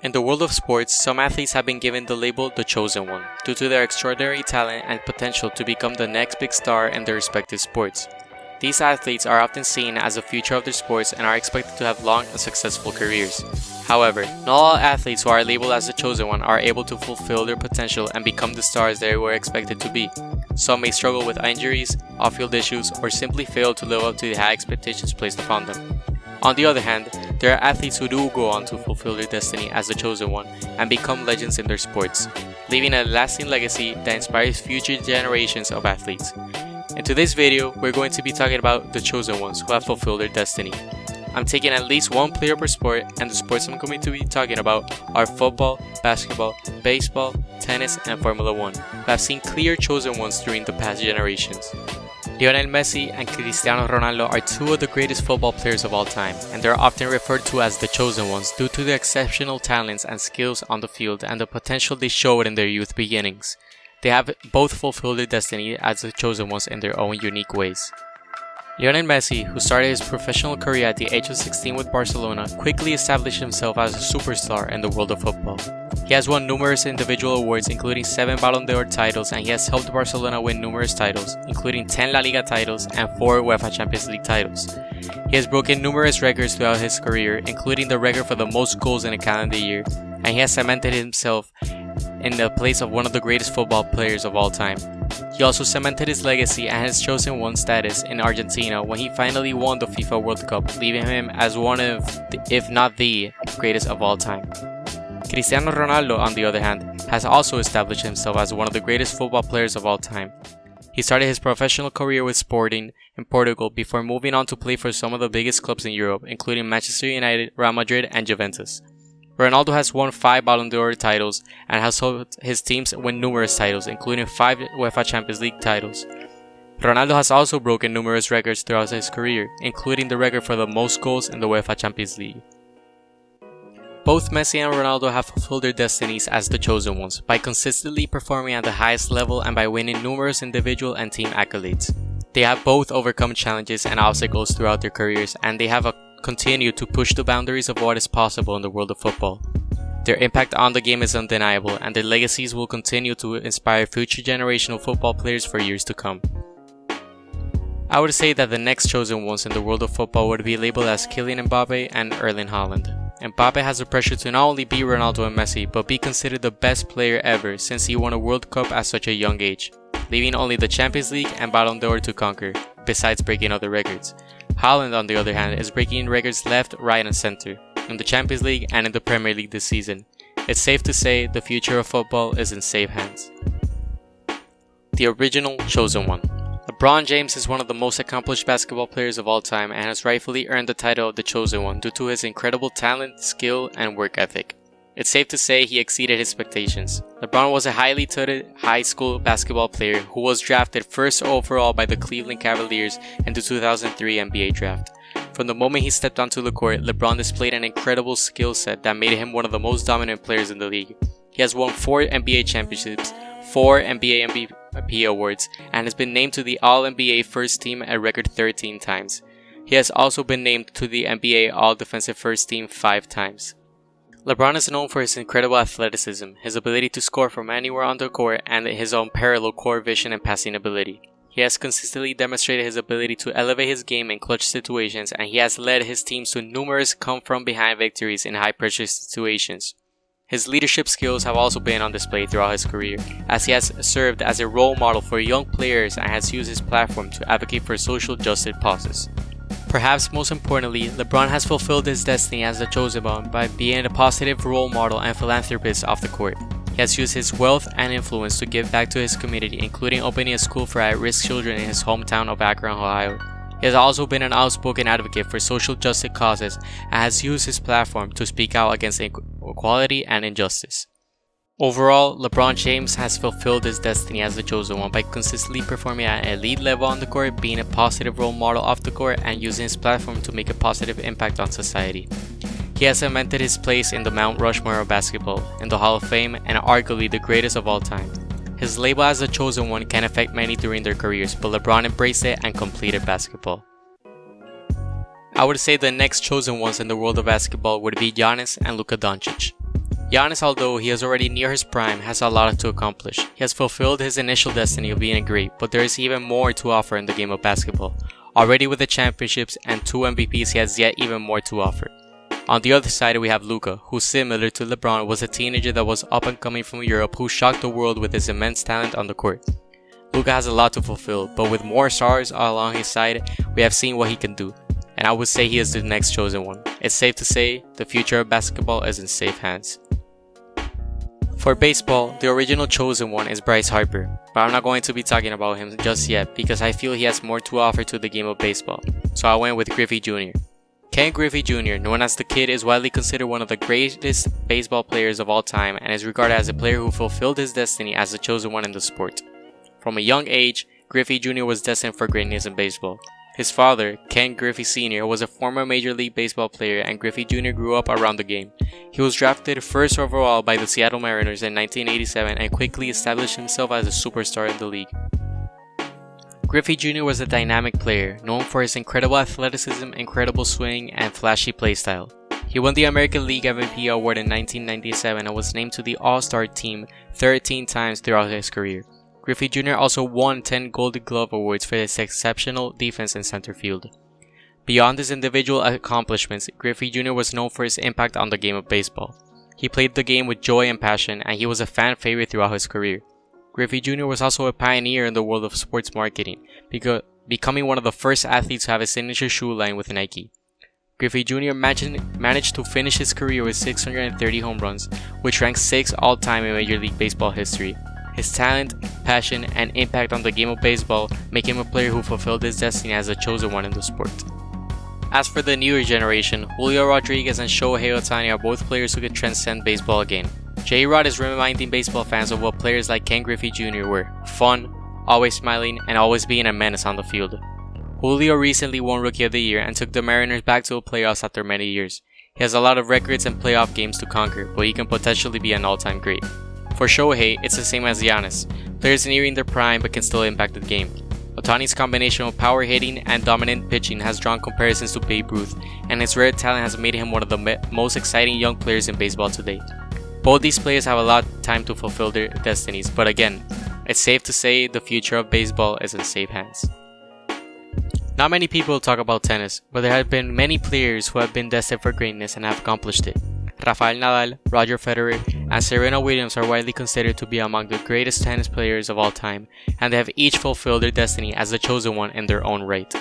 In the world of sports, some athletes have been given the label the chosen one, due to their extraordinary talent and potential to become the next big star in their respective sports. These athletes are often seen as the future of their sports and are expected to have long and successful careers. However, not all athletes who are labeled as the chosen one are able to fulfill their potential and become the stars they were expected to be. Some may struggle with injuries, off-field issues, or simply fail to live up to the high expectations placed upon them. On the other hand, there are athletes who do go on to fulfill their destiny as the chosen one and become legends in their sports, leaving a lasting legacy that inspires future generations of athletes. In today's video, we're going to be talking about the chosen ones who have fulfilled their destiny. I'm taking at least one player per sport, and the sports I'm going to be talking about are football, basketball, baseball, tennis, and Formula 1, who have seen clear chosen ones during the past generations. Lionel Messi and Cristiano Ronaldo are two of the greatest football players of all time, and they are often referred to as the chosen ones due to their exceptional talents and skills on the field and the potential they showed in their youth beginnings. They have both fulfilled their destiny as the chosen ones in their own unique ways. Lionel Messi, who started his professional career at the age of 16 with Barcelona, quickly established himself as a superstar in the world of football. He has won numerous individual awards, including 7 Ballon d'Or titles, and he has helped Barcelona win numerous titles, including 10 La Liga titles and 4 UEFA Champions League titles. He has broken numerous records throughout his career, including the record for the most goals in a calendar year, and he has cemented himself in the place of one of the greatest football players of all time. He also cemented his legacy and his chosen one status in Argentina when he finally won the FIFA World Cup, leaving him as one of, if not the, greatest of all time. Cristiano Ronaldo, on the other hand, has also established himself as one of the greatest football players of all time. He started his professional career with Sporting in Portugal before moving on to play for some of the biggest clubs in Europe, including Manchester United, Real Madrid, and Juventus. Ronaldo has won 5 Ballon d'Or titles and has helped his teams win numerous titles, including 5 UEFA Champions League titles. Ronaldo has also broken numerous records throughout his career, including the record for the most goals in the UEFA Champions League. Both Messi and Ronaldo have fulfilled their destinies as the chosen ones by consistently performing at the highest level and by winning numerous individual and team accolades. They have both overcome challenges and obstacles throughout their careers, and they have continued to push the boundaries of what is possible in the world of football. Their impact on the game is undeniable, and their legacies will continue to inspire future generational football players for years to come. I would say that the next chosen ones in the world of football would be labeled as Kylian Mbappe and Erling Haaland. Mbappe has the pressure to not only beat Ronaldo and Messi, but be considered the best player ever since he won a World Cup at such a young age, leaving only the Champions League and Ballon d'Or to conquer, besides breaking other records. Haaland, on the other hand, is breaking records left, right, and center, in the Champions League and in the Premier League this season. It's safe to say the future of football is in safe hands. The original chosen one. LeBron James is one of the most accomplished basketball players of all time and has rightfully earned the title of the chosen one due to his incredible talent, skill, and work ethic. It's safe to say he exceeded his expectations. LeBron was a highly touted high school basketball player who was drafted first overall by the Cleveland Cavaliers in the 2003 NBA draft. From the moment he stepped onto the court, LeBron displayed an incredible skill set that made him one of the most dominant players in the league. He has won 4 NBA championships, 4 NBA MVP awards, and has been named to the All-NBA First Team a record 13 times. He has also been named to the NBA All-Defensive First Team 5 times. LeBron is known for his incredible athleticism, his ability to score from anywhere on the court, and his unparalleled court vision and passing ability. He has consistently demonstrated his ability to elevate his game in clutch situations, and he has led his teams to numerous come-from-behind victories in high-pressure situations. His leadership skills have also been on display throughout his career, as he has served as a role model for young players and has used his platform to advocate for social justice causes. Perhaps most importantly, LeBron has fulfilled his destiny as the chosen one by being a positive role model and philanthropist off the court. He has used his wealth and influence to give back to his community, including opening a school for at-risk children in his hometown of Akron, Ohio. He has also been an outspoken advocate for social justice causes and has used his platform to speak out against inequality and injustice. Overall, LeBron James has fulfilled his destiny as the chosen one by consistently performing at an elite level on the court, being a positive role model off the court, and using his platform to make a positive impact on society. He has cemented his place in the Mount Rushmore of basketball, in the Hall of Fame, and arguably the greatest of all time. His label as the chosen one can affect many during their careers, but LeBron embraced it and completed basketball. I would say the next chosen ones in the world of basketball would be Giannis and Luka Doncic. Giannis, although he is already near his prime, has a lot to accomplish. He has fulfilled his initial destiny of being a great, but there is even more to offer in the game of basketball. Already with the championships and 2 MVPs, he has yet even more to offer. On the other side, we have Luka, who similar to LeBron was a teenager that was up and coming from Europe who shocked the world with his immense talent on the court. Luka has a lot to fulfill, but with more stars along his side, we have seen what he can do. And I would say he is the next chosen one. It's safe to say, the future of basketball is in safe hands. For baseball, the original chosen one is Bryce Harper, but I'm not going to be talking about him just yet because I feel he has more to offer to the game of baseball, so I went with Griffey Jr. Ken Griffey Jr., known as the Kid, is widely considered one of the greatest baseball players of all time and is regarded as a player who fulfilled his destiny as the chosen one in the sport. From a young age, Griffey Jr. was destined for greatness in baseball. His father, Ken Griffey Sr., was a former Major League Baseball player and Griffey Jr. grew up around the game. He was drafted first overall by the Seattle Mariners in 1987 and quickly established himself as a superstar in the league. Griffey Jr. was a dynamic player, known for his incredible athleticism, incredible swing, and flashy playstyle. He won the American League MVP award in 1997 and was named to the All-Star team 13 times throughout his career. Griffey Jr. also won 10 Golden Glove Awards for his exceptional defense in center field. Beyond his individual accomplishments, Griffey Jr. was known for his impact on the game of baseball. He played the game with joy and passion, and he was a fan favorite throughout his career. Griffey Jr. was also a pioneer in the world of sports marketing, becoming one of the first athletes to have a signature shoe line with Nike. Griffey Jr. managed to finish his career with 630 home runs, which ranks 6th all-time in Major League Baseball history. His talent, passion, and impact on the game of baseball make him a player who fulfilled his destiny as a chosen one in the sport. As for the newer generation, Julio Rodriguez and Shohei Ohtani are both players who could transcend baseball again. J-Rod is reminding baseball fans of what players like Ken Griffey Jr. were: fun, always smiling, and always being a menace on the field. Julio recently won Rookie of the Year and took the Mariners back to the playoffs after many years. He has a lot of records and playoff games to conquer, but he can potentially be an all-time great. For Shohei, it's the same as Giannis, players nearing their prime but can still impact the game. Ohtani's combination of power hitting and dominant pitching has drawn comparisons to Babe Ruth, and his rare talent has made him one of the most exciting young players in baseball today. Both these players have a lot of time to fulfill their destinies, but again, it's safe to say the future of baseball is in safe hands. Not many people talk about tennis, but there have been many players who have been destined for greatness and have accomplished it. Rafael Nadal, Roger Federer, and Serena Williams are widely considered to be among the greatest tennis players of all time, and they have each fulfilled their destiny as the chosen one in their own right.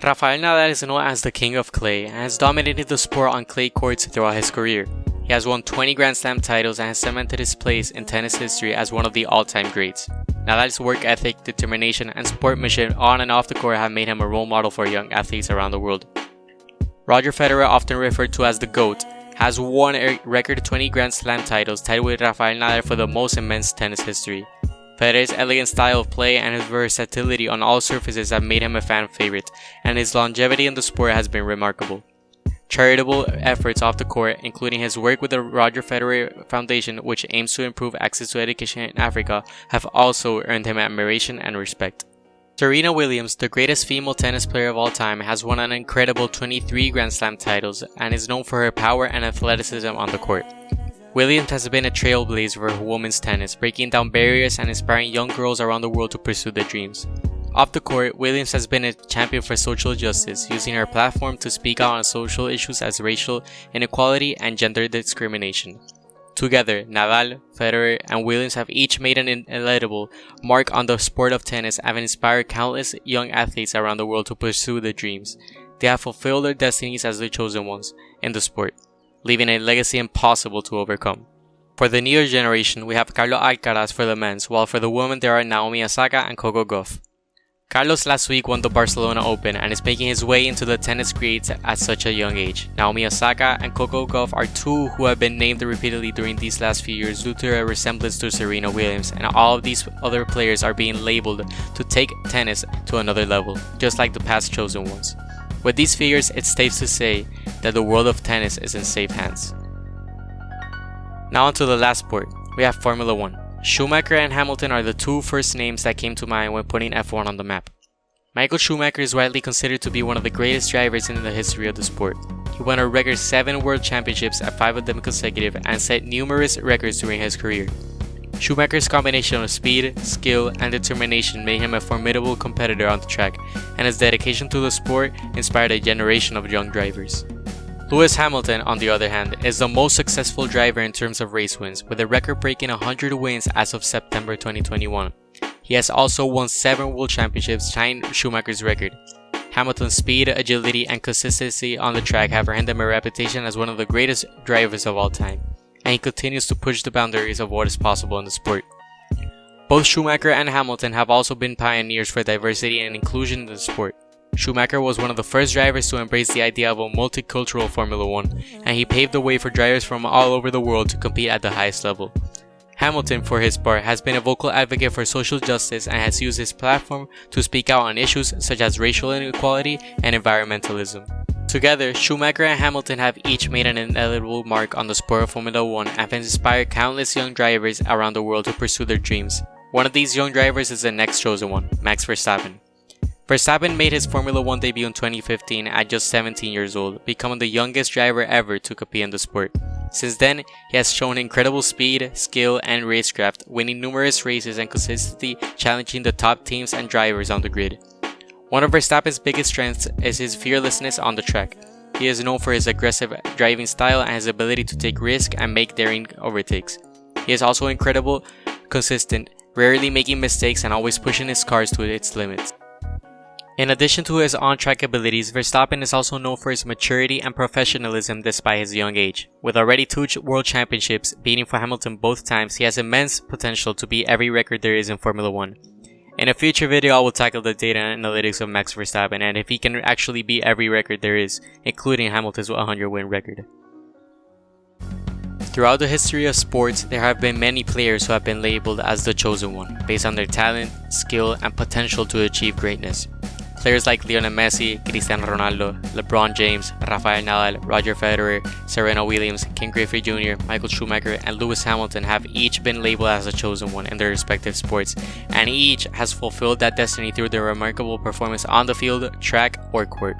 Rafael Nadal is known as the King of Clay and has dominated the sport on clay courts throughout his career. He has won 20 Grand Slam titles and has cemented his place in tennis history as one of the all-time greats. Nadal's work ethic, determination, and sportsmanship on and off the court have made him a role model for young athletes around the world. Roger Federer, often referred to as the GOAT, has won a record 20 Grand Slam titles, tied with Rafael Nadal for the most immense tennis history. Federer's elegant style of play and his versatility on all surfaces have made him a fan favorite, and his longevity in the sport has been remarkable. Charitable efforts off the court, including his work with the Roger Federer Foundation, which aims to improve access to education in Africa, have also earned him admiration and respect. Serena Williams, the greatest female tennis player of all time, has won an incredible 23 Grand Slam titles and is known for her power and athleticism on the court. Williams has been a trailblazer for women's tennis, breaking down barriers and inspiring young girls around the world to pursue their dreams. Off the court, Williams has been a champion for social justice, using her platform to speak out on social issues as racial inequality and gender discrimination. Together, Nadal, Federer, and Williams have each made an indelible mark on the sport of tennis and have inspired countless young athletes around the world to pursue their dreams. They have fulfilled their destinies as the chosen ones in the sport, leaving a legacy impossible to overcome. For the newer generation, we have Carlos Alcaraz for the men's, while for the women there are Naomi Osaka and Coco Gauff. Carlos last week won the Barcelona Open and is making his way into the tennis grades at such a young age. Naomi Osaka and Coco Gauff are two who have been named repeatedly during these last few years due to their resemblance to Serena Williams, and all of these other players are being labeled to take tennis to another level, just like the past chosen ones. With these figures, it's safe to say that the world of tennis is in safe hands. Now onto the last sport, we have Formula 1. Schumacher and Hamilton are the two first names that came to mind when putting F1 on the map. Michael Schumacher is widely considered to be one of the greatest drivers in the history of the sport. He won a record 7 world championships at 5 of them consecutive and set numerous records during his career. Schumacher's combination of speed, skill, and determination made him a formidable competitor on the track, and his dedication to the sport inspired a generation of young drivers. Lewis Hamilton, on the other hand, is the most successful driver in terms of race wins, with a record-breaking 100 wins as of September 2021. He has also won 7 world championships, tying Schumacher's record. Hamilton's speed, agility, and consistency on the track have earned him a reputation as one of the greatest drivers of all time, and he continues to push the boundaries of what is possible in the sport. Both Schumacher and Hamilton have also been pioneers for diversity and inclusion in the sport. Schumacher was one of the first drivers to embrace the idea of a multicultural Formula One, and he paved the way for drivers from all over the world to compete at the highest level. Hamilton, for his part, has been a vocal advocate for social justice and has used his platform to speak out on issues such as racial inequality and environmentalism. Together, Schumacher and Hamilton have each made an indelible mark on the sport of Formula One and have inspired countless young drivers around the world to pursue their dreams. One of these young drivers is the next chosen one, Max Verstappen. Verstappen made his Formula One debut in 2015 at just 17 years old, becoming the youngest driver ever to compete in the sport. Since then, he has shown incredible speed, skill, and racecraft, winning numerous races and consistently challenging the top teams and drivers on the grid. One of Verstappen's biggest strengths is his fearlessness on the track. He is known for his aggressive driving style and his ability to take risks and make daring overtakes. He is also incredible, consistent, rarely making mistakes and always pushing his cars to its limits. In addition to his on-track abilities, Verstappen is also known for his maturity and professionalism despite his young age. With already 2 world championships, beating for Hamilton both times, he has immense potential to beat every record there is in Formula One. In a future video, I will tackle the data and analytics of Max Verstappen and if he can actually beat every record there is, including Hamilton's 100-win record. Throughout the history of sports, there have been many players who have been labeled as the chosen one, based on their talent, skill, and potential to achieve greatness. Players like Lionel Messi, Cristiano Ronaldo, LeBron James, Rafael Nadal, Roger Federer, Serena Williams, King Griffey Jr, Michael Schumacher, and Lewis Hamilton have each been labeled as a chosen one in their respective sports, and each has fulfilled that destiny through their remarkable performance on the field, track, or court.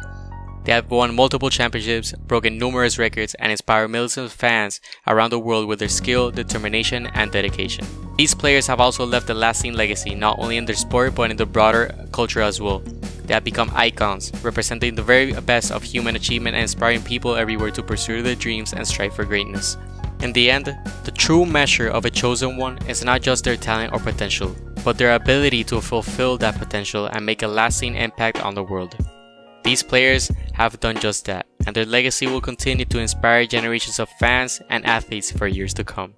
They have won multiple championships, broken numerous records, and inspired millions of fans around the world with their skill, determination, and dedication. These players have also left a lasting legacy not only in their sport but in the broader culture as well. They have become icons, representing the very best of human achievement and inspiring people everywhere to pursue their dreams and strive for greatness. In the end, the true measure of a chosen one is not just their talent or potential, but their ability to fulfill that potential and make a lasting impact on the world. These players have done just that, and their legacy will continue to inspire generations of fans and athletes for years to come.